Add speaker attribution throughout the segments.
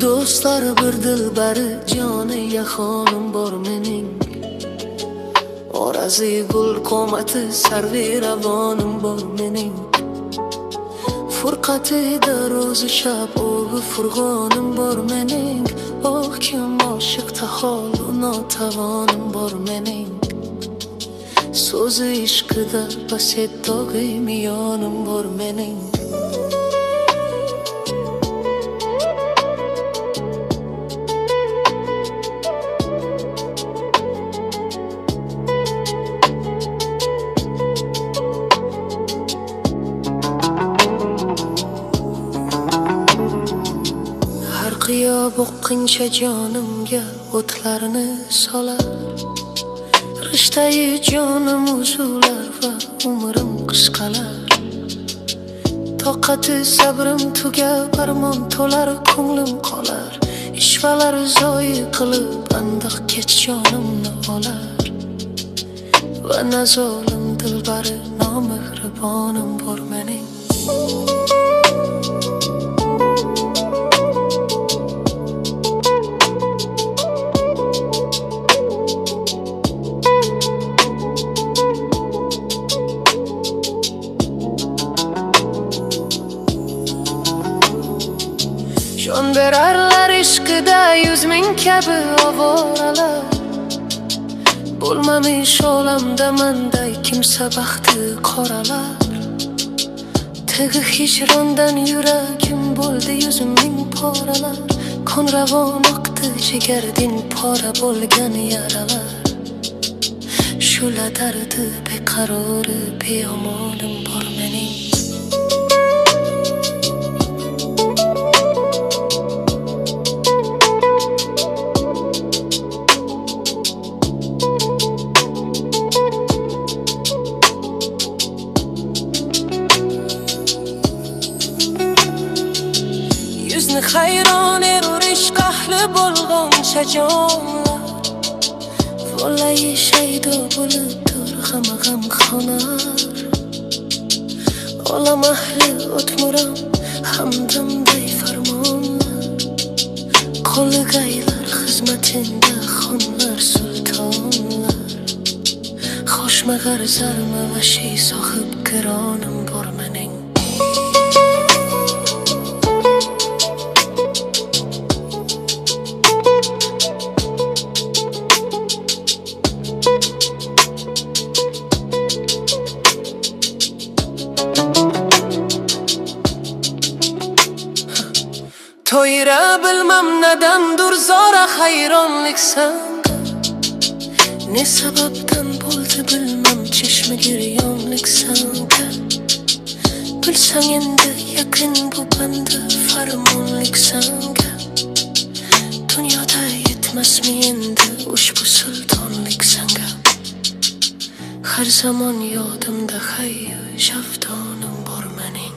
Speaker 1: do'stlar bir dilbari joni yahonim bor mening. Orazi gul qomati sarvi ravonim bor mening. Furqatida ro'zi shab o'g'i furg'onim bor mening. Oh kim oshiqda holu notavonim bor mening. So'zi ishqida basetdog'i miyonim bor mening. Qiyo boqqincha jonimga o'tlarni solar. Rishtai jonim uzular va umrim qisqalar. Toqati sabrim tugab armon to'lar ko'nglim qolar. Ishvalar zoyi qilib andiq kech jonimni olar. Va nazolim dilbari nomehribonim bor mening. Jon berarlar ishqida 100 ming kabi ovoralar. Bo'lmamish olamda manday kimsa baxti qoralar. Tegi hijrondan yuragim bo'ldi 100 ming poralar. Qon ravon oqdi jigardin pora bo'lgan yaralar. Shula dardi beqarori beomonim bor mening. Yüzni hayron erur ishq ahli bo'lg'oncha jonlar. Vallahi shaydo bo'libdir g'am xonar. Olam ahli o'tmuram hamdamday farmonlar. Qo'ligaylar xizmatinda xonlar sultonlar. Xoshmag'ar zarma va shay sohib kironim bor mening. To'yra bilmam nadandur zora hayronlik sanga. Ne sababdan bo'ldi bilmam chishma giryonlik sanga. Bilsang endi yaqin bu banda farmonlik sanga. Dunyoda yetmasmi endi ushbu sultonlik sanga. Har zamon yodimda hayyu shavdonim bor mening.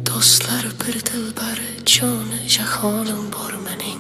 Speaker 1: Do'stlar bir dilbari joni jahonim bor mening.